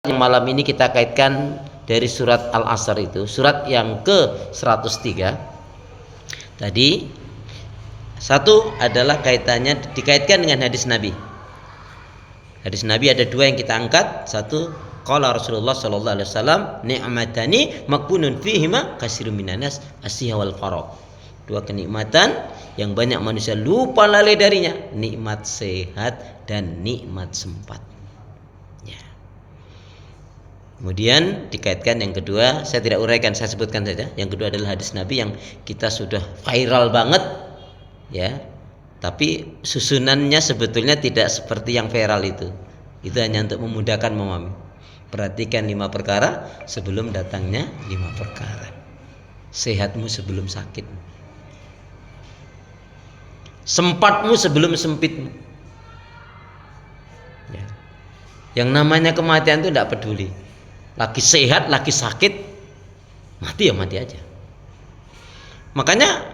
yang malam ini kita kaitkan dari surat Al-Asr itu, surat yang ke-103. Tadi satu adalah dikaitkan dengan hadis Nabi. Hadis Nabi ada dua yang kita angkat. Satu, qala Rasulullah sallallahu alaihi wasallam, ni'matani maqbunun fihima katsirun minan nas as-siha wal faragh. Dua kenikmatan yang banyak manusia lupa lalai darinya, nikmat sehat dan nikmat sempat. Ya. Kemudian dikaitkan yang kedua, saya tidak uraikan, saya sebutkan saja. Yang kedua adalah hadis Nabi yang kita sudah viral banget, ya. Tapi susunannya sebetulnya tidak seperti yang viral itu. Itu hanya untuk memudahkan memahami. Perhatikan 5 perkara sebelum datangnya 5 perkara. Sehatmu sebelum sakitmu. Sempatmu sebelum sempitmu. Ya. Yang namanya kematian itu tidak peduli. Lagi sehat, lagi sakit, mati ya mati aja. Makanya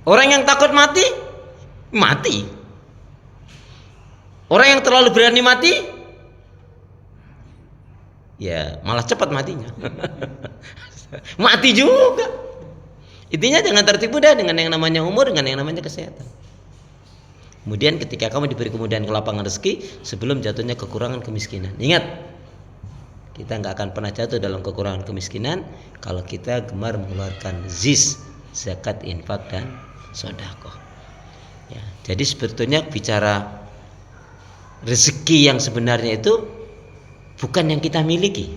orang yang takut mati, mati. Orang yang terlalu berani mati, ya malah cepat matinya. Mati juga. Intinya jangan tertipu dah dengan yang namanya umur, dengan yang namanya kesehatan. Kemudian ketika kamu diberi kemudahan kelapangan rezeki, sebelum jatuhnya kekurangan kemiskinan. Ingat, kita nggak akan pernah jatuh dalam kekurangan kemiskinan kalau kita gemar mengeluarkan zakat, infak, dan sedekah. Ya, jadi sebetulnya bicara rezeki yang sebenarnya itu bukan yang kita miliki.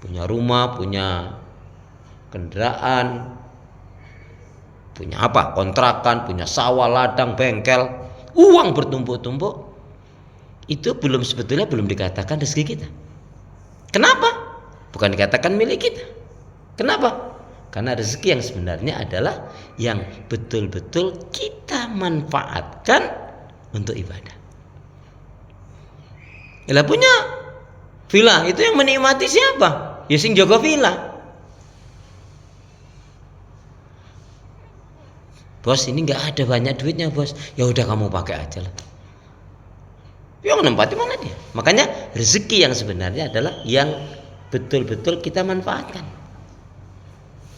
Punya rumah, punya kendaraan, punya apa? Kontrakan, punya sawah, ladang, bengkel, uang bertumpuk-tumpuk. Itu sebetulnya belum dikatakan rezeki kita. Kenapa? Bukan dikatakan milik kita. Kenapa? Karena rezeki yang sebenarnya adalah yang betul-betul kita manfaatkan untuk ibadah. Lah punya villa itu yang menikmati siapa? Ya sing jaga villa. Bos, ini nggak ada banyak duitnya bos. Ya udah kamu pakai aja lah. Yang nempati mana dia? Makanya rezeki yang sebenarnya adalah yang betul-betul kita manfaatkan.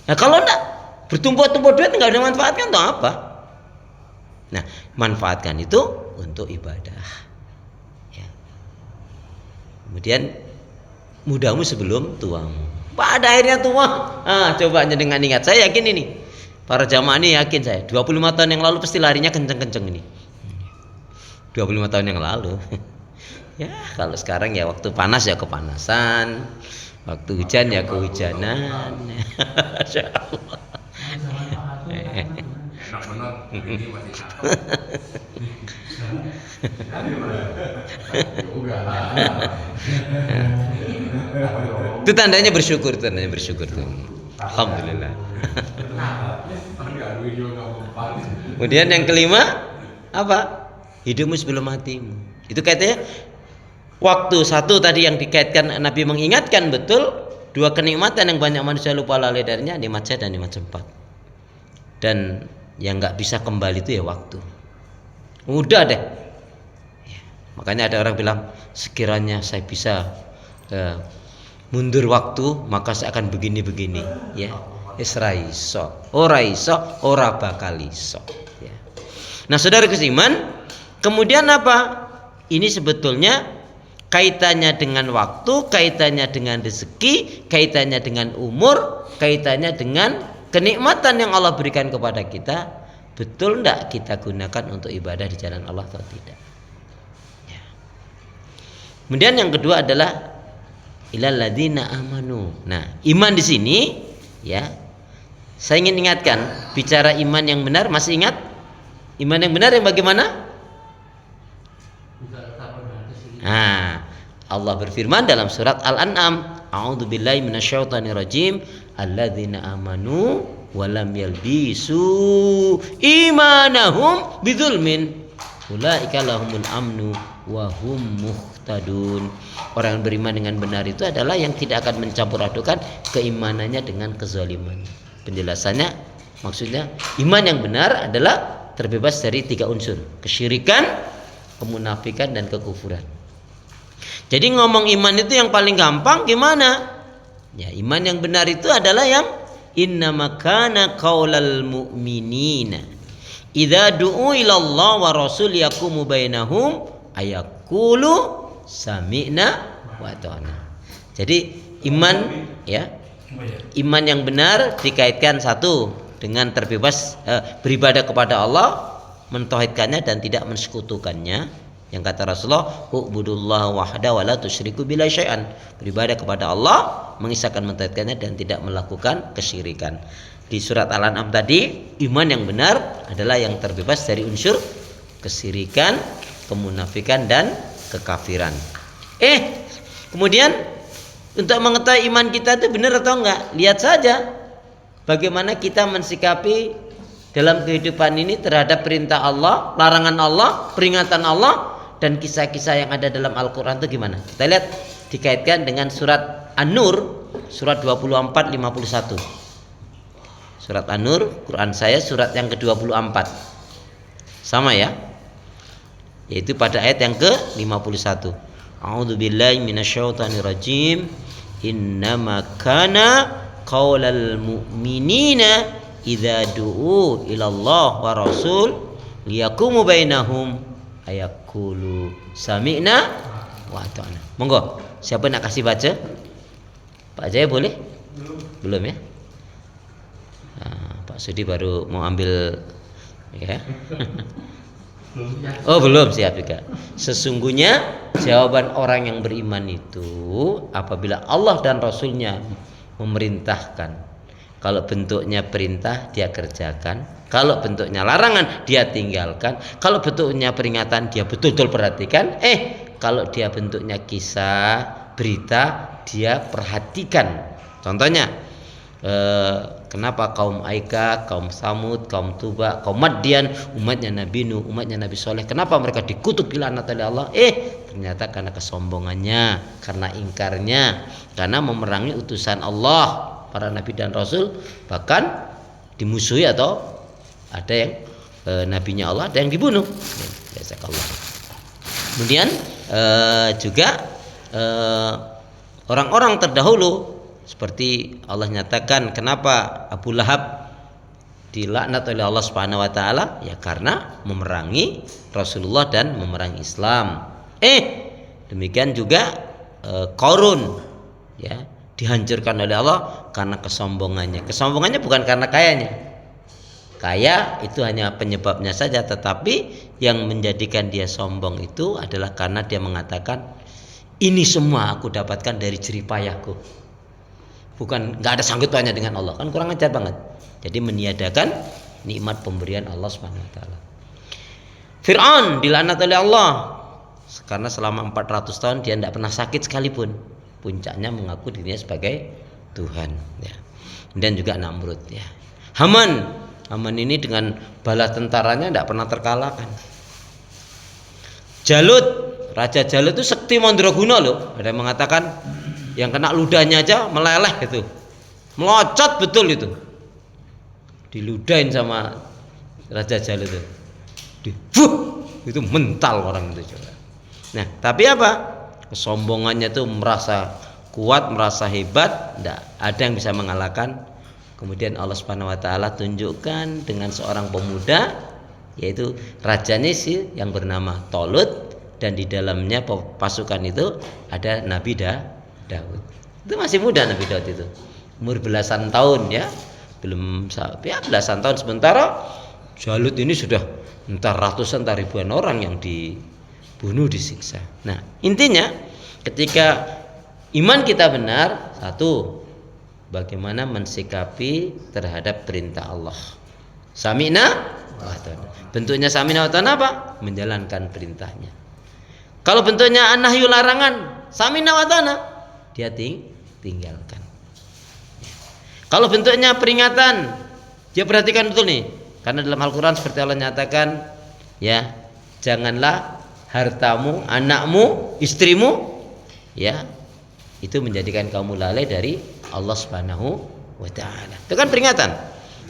Nah kalau enggak bertumpuk-tumpuk duit nggak ada manfaatkan atau apa? Nah manfaatkan itu untuk ibadah. Ya. Kemudian mudamu sebelum tuamu. Pada akhirnya tua. Coba dengan ingat, saya yakin ini. Para jamaah ini yakin saya 25 tahun yang lalu pasti larinya kenceng-kenceng ini. 25 tahun yang lalu. Ya kalau sekarang ya waktu panas ya kepanasan, waktu hujan ya kehujanan. Masya Allah. Itu tandanya bersyukur, tuh. Alhamdulillah. Kemudian yang kelima apa? Hidupmu sebelum matimu. Itu kaitannya waktu satu tadi yang dikaitkan Nabi mengingatkan betul dua kenikmatan yang banyak manusia lupa lalai darinya, nikmat sehat dan nikmat sempat. Dan yang nggak bisa kembali itu ya waktu. Udah deh. Ya, makanya ada orang bilang sekiranya saya bisa mundur waktu maka saya akan begini-begini. Ya. Ora iso, ora bakal iso. Ya. Nah, saudara seiman, kemudian apa? Ini sebetulnya kaitannya dengan waktu, kaitannya dengan rezeki, kaitannya dengan umur, kaitannya dengan kenikmatan yang Allah berikan kepada kita. Betul enggak kita gunakan untuk ibadah di jalan Allah atau tidak? Ya. Kemudian yang kedua adalah ilal ladzina amanu. Nah, iman di sini ya. Saya ingin ingatkan, bicara iman yang benar, masih ingat? Iman yang benar yang bagaimana? Nah, Allah berfirman dalam surat Al-An'am, a'udzubillahi minasyaitonirrajim, alladzina amanu wa lam yalbisu imanahum bidzulmin ulaika lahumul amnu wa hum muhtadun. Orang yang beriman dengan benar itu adalah yang tidak akan mencampur adukan keimanannya dengan kezaliman. Penjelasannya maksudnya iman yang benar adalah terbebas dari 3 unsur: kesyirikan, kemunafikan, dan kekufuran. Jadi ngomong iman itu yang paling gampang gimana? Ya, iman yang benar itu adalah yang innama kana qaulal mu'minina idza du'u ila Allah wa rasul yaqumu bainahum ayaqulu sami'na wa ata'na. Jadi iman ya, iman yang benar dikaitkan satu dengan beribadah kepada Allah, mentauhidkannya dan tidak mensekutukannya. Yang kata Rasulullah, "U'budullah wahda wa la tusyriku billahi syai'an." Beribadah kepada Allah, mengisahkan mentauhidkannya dan tidak melakukan kesyirikan. Di surat Al-An'am tadi, iman yang benar adalah yang terbebas dari unsur kesyirikan, kemunafikan dan kekafiran. Kemudian untuk mengetahui iman kita itu benar atau enggak, lihat saja bagaimana kita mensikapi dalam kehidupan ini terhadap perintah Allah, larangan Allah, peringatan Allah, dan kisah-kisah yang ada dalam Al-Quran itu gimana. Kita lihat dikaitkan dengan surat An-Nur, surat 24-51. Surat An-Nur, Quran saya surat yang ke-24. Sama ya, yaitu pada ayat yang ke-51. A'udzubillahi minasyaitonirrajim. Innama kana qaulal mu'minina idza du'u ilallah wa rasul liyaqumu bainahum ayaqulu sami'na wa ata'na. Monggo, siapa nak kasih baca? Pak Jaya boleh? Belum ya? Pak Sudi baru mau ambil ya. Oh belum, siap juga. Sesungguhnya jawaban orang yang beriman itu apabila Allah dan Rasulnya memerintahkan, kalau bentuknya perintah dia kerjakan, kalau bentuknya larangan dia tinggalkan, kalau bentuknya peringatan dia betul-betul perhatikan, kalau dia bentuknya kisah, berita dia perhatikan. Contohnya kenapa kaum Aika, kaum Samud, kaum Tuba, kaum Madian, umatnya Nabi Nuh, umatnya Nabi Soleh, kenapa mereka dikutuk dilaknat oleh Allah? Ternyata karena kesombongannya, karena ingkarnya, karena memerangi utusan Allah, para nabi dan rasul, bahkan dimusuhi atau ada yang nabinya Allah ada yang dibunuh. Kemudian juga orang-orang terdahulu seperti Allah nyatakan kenapa Abu Lahab dilaknat oleh Allah Subhanahu wa taala, ya karena memerangi Rasulullah dan memerangi Islam. Demikian juga Qarun ya dihancurkan oleh Allah karena kesombongannya. Kesombongannya bukan karena kayanya. Kaya itu hanya penyebabnya saja, tetapi yang menjadikan dia sombong itu adalah karena dia mengatakan ini semua aku dapatkan dari jerih payahku. Bukan, nggak ada sangkut pautnya dengan Allah, kan kurang ajar banget. Jadi meniadakan nikmat pemberian Allah Subhanahu wa taala. Fir'aun dilaknat oleh Allah karena selama 400 tahun dia tidak pernah sakit sekalipun. Puncaknya mengaku dirinya sebagai Tuhan ya. Dan juga Namrud ya. Haman ini dengan bala tentaranya tidak pernah terkalahkan. Jalut, Raja Jalut itu sekti mandraguna loh. Ada yang mengatakan yang kena ludahnya aja meleleh itu, melocot betul itu, diludahin sama Raja Jalut itu, itu mental orang itu coba. Nah tapi apa? Kesombongannya tuh merasa kuat, merasa hebat, tidak ada yang bisa mengalahkan. Kemudian Allah Subhanahu wa taala tunjukkan dengan seorang pemuda, yaitu rajanya sih yang bernama Tolut, dan di dalamnya pasukan itu ada Nabi Daud. Itu masih muda Nabi Daud itu, umur belasan tahun ya, belum ya belasan tahun. Sementara Jalut ini sudah entah ratusan, entah ribuan orang yang dibunuh, disiksa. Nah intinya ketika iman kita benar, satu, bagaimana mensikapi terhadap perintah Allah. Sami'na wa ata'na. Bentuknya sami'na wa ata'na apa? Menjalankan perintahnya. Kalau bentuknya nahyu larangan, sami'na wa ata'na, dia tinggalkan. Kalau bentuknya peringatan, dia perhatikan betul nih. Karena dalam Al-Quran seperti Allah nyatakan, ya, janganlah hartamu, anakmu, istrimu, ya, itu menjadikan kamu lalai dari Allah Subhanahu wa taala. Itu kan peringatan.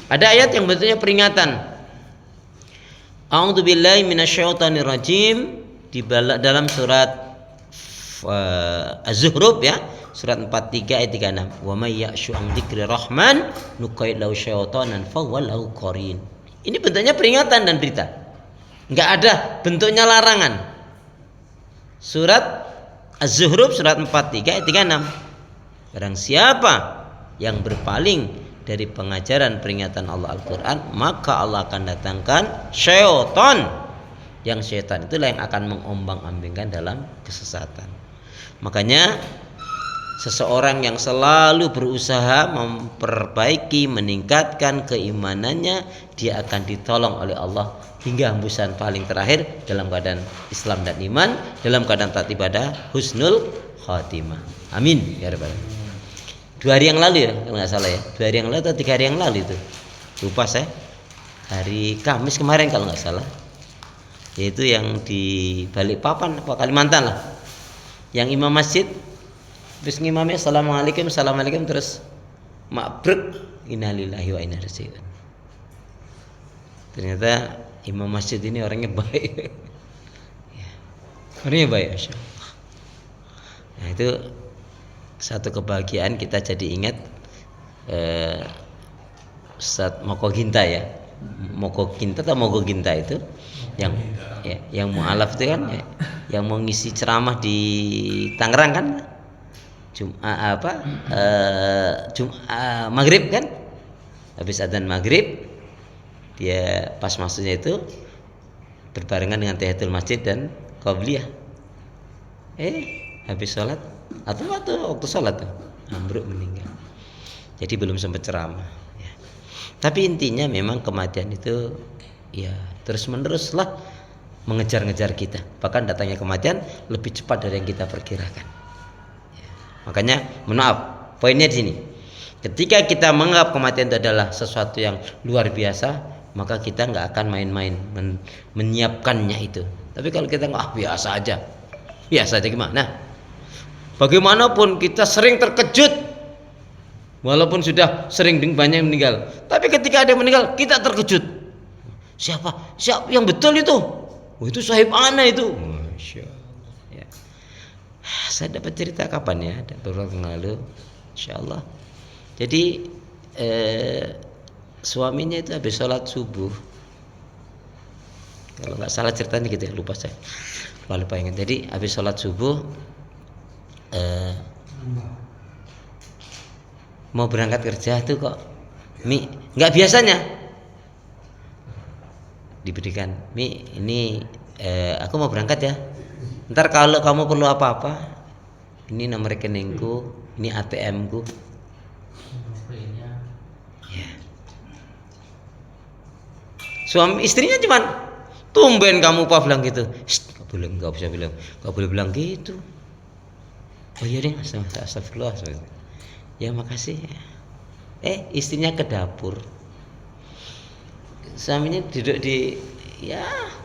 Ada ayat yang bentuknya peringatan. A'udzubillahi minasyaitonirrajim di dalam surat Az-Zukhruf ya, surat 43 ayat 36. Wa may ya'shu an dzikri rahman nuqayyid lahu syaitanan fa huwa lahu qarin. Ini bentuknya peringatan dan berita. Enggak ada bentuknya larangan. Surat Az-Zukhruf surat 43 ayat 36. Barang siapa yang berpaling dari pengajaran peringatan Allah Al-Quran, maka Allah akan datangkan syaitan. Yang syaitan itulah yang akan mengombang-ambingkan dalam kesesatan. Makanya seseorang yang selalu berusaha memperbaiki, meningkatkan keimanannya, dia akan ditolong oleh Allah hingga hembusan paling terakhir dalam keadaan Islam dan iman, dalam keadaan taat ibadah, husnul khatimah. Amin ya rabbal alamin. 2 hari yang lalu ya, kalau nggak salah ya, 2 hari yang lalu atau 3 hari yang lalu itu, lupa saya, hari Kamis kemarin kalau nggak salah, yaitu yang di Balikpapan apa Kalimantan lah, yang imam masjid terus ngimamnya assalamualaikum terus mabruk innalillahi wa inna ilaihi raji'un. Ternyata imam masjid ini orangnya baik. Orangnya baik, Masya Allah. Nah itu satu kebahagiaan, kita jadi ingat Ustaz Moko Ginta ya, Moko Ginta atau Mogo Ginta itu yang ya, yang mualaf itu kan ya, yang mau ngisi ceramah di Tangerang kan, maghrib kan, habis adzan maghrib dia pas masuknya itu berbarengan dengan tahiyatul masjid dan qabliyah. Habis sholat atau waktu sholat tuh ambruk meninggal. Jadi belum sempat ceramah. Ya. Tapi intinya memang kematian itu ya terus menerus lah mengejar-ngejar kita. Bahkan datangnya kematian lebih cepat dari yang kita perkirakan. Ya. Makanya maaf, poinnya di sini. Ketika kita menganggap kematian itu adalah sesuatu yang luar biasa, maka kita nggak akan main-main menyiapkannya itu. Tapi kalau kita nggak biasa aja gimana? Bagaimanapun kita sering terkejut, walaupun sudah sering banyak yang meninggal. Tapi ketika ada yang meninggal, kita terkejut. Siapa yang betul itu? Oh, itu sahib ana itu. Masya Allah. Ya. Saya dapat cerita kapan ya? Ada beberapa waktu lalu, Insya Allah. Jadi suaminya itu habis sholat subuh. Kalau nggak salah ceritanya gitu ya, lupa saya. Lupa ingat. Jadi habis sholat subuh mau berangkat kerja tuh kok nggak biasanya diberikan ini aku mau berangkat ya, ntar kalau kamu perlu apa-apa ini nomor rekeningku, ini ATM ku ya. Suami istrinya cuman tumben kamu apa bilang gitu, nggak boleh bilang gitu. Oh iya deh, astagfirullah. Ya makasih. Istrinya ke dapur. Suaminya duduk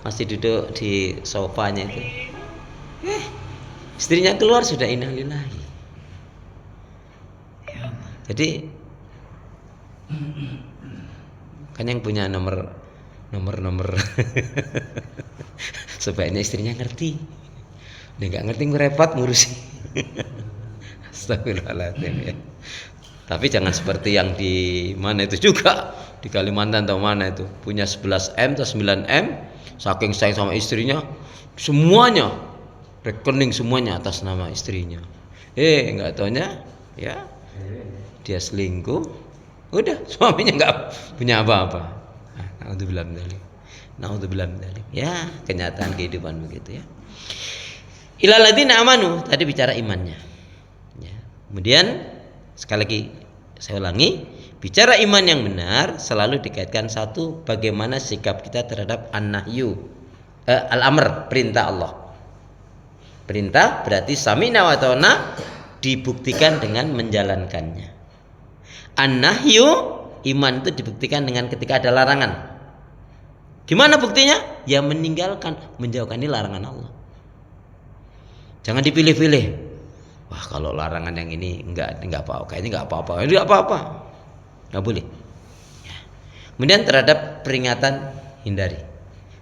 masih duduk di sofanya itu. Istrinya keluar sudah innalillahi. Ya, jadi kan yang punya nomor sebaiknya istrinya ngerti. Dia nggak ngerti repot ngurusin. Astagfirullahaladzim ya. Tapi jangan seperti yang di mana itu juga, di Kalimantan atau mana itu, punya 11M atau 9M, saking sayang sama istrinya, semuanya rekening semuanya atas nama istrinya. Nggak taunya ya dia selingkuh, udah suaminya nggak punya apa-apa. Naudzubillah min dzalik. Ya, kenyataan kehidupan begitu ya. Ilal ladzina amanu, tadi bicara imannya. Ya. Kemudian sekali lagi saya ulangi, bicara iman yang benar selalu dikaitkan satu, bagaimana sikap kita terhadap an-nahyu, al-amr, perintah Allah. Perintah berarti sami'na wa ta'na, dibuktikan dengan menjalankannya. An-nahyu, iman itu dibuktikan dengan ketika ada larangan. Gimana buktinya? Ya meninggalkan, menjauhkan ini larangan Allah. Jangan dipilih-pilih. Wah, kalau larangan yang ini enggak apa-apa, kayaknya enggak apa-apa. Ini enggak apa-apa. Enggak boleh. Ya. Kemudian terhadap peringatan hindari.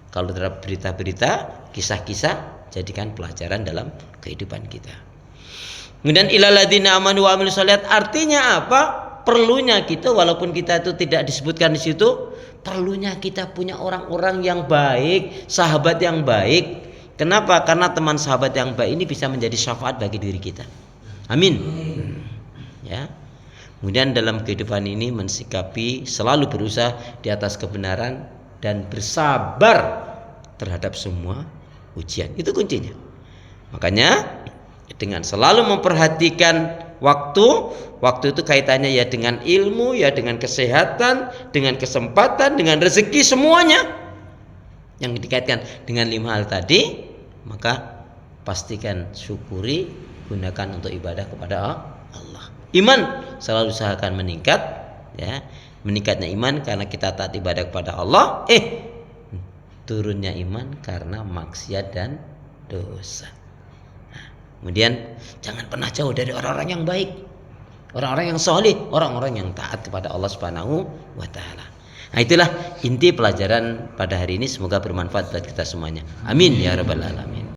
Kalau terhadap berita-berita, kisah-kisah, jadikan pelajaran dalam kehidupan kita. Kemudian ilal ladzina amanu wa amilus shalihat, artinya apa? Perlunya kita, walaupun kita itu tidak disebutkan di situ, perlunya kita punya orang-orang yang baik, sahabat yang baik. Kenapa? Karena teman sahabat yang baik ini bisa menjadi syafaat bagi diri kita. Amin. Ya. Kemudian dalam kehidupan ini mensikapi, selalu berusaha di atas kebenaran dan bersabar terhadap semua ujian. Itu kuncinya. Makanya dengan selalu memperhatikan waktu itu kaitannya ya dengan ilmu, ya dengan kesehatan, dengan kesempatan, dengan rezeki, semuanya yang dikaitkan dengan 5 hal tadi, maka pastikan syukuri, gunakan untuk ibadah kepada Allah. Iman selalu usahakan meningkat, ya. Meningkatnya iman karena kita taat ibadah kepada Allah, turunnya iman karena maksiat dan dosa. Kemudian jangan pernah jauh dari orang-orang yang baik, orang-orang yang soleh, orang-orang yang taat kepada Allah Subhanahu wa taala. Nah, itulah inti pelajaran pada hari ini, semoga bermanfaat buat kita semuanya. Amin ya rabbal alamin.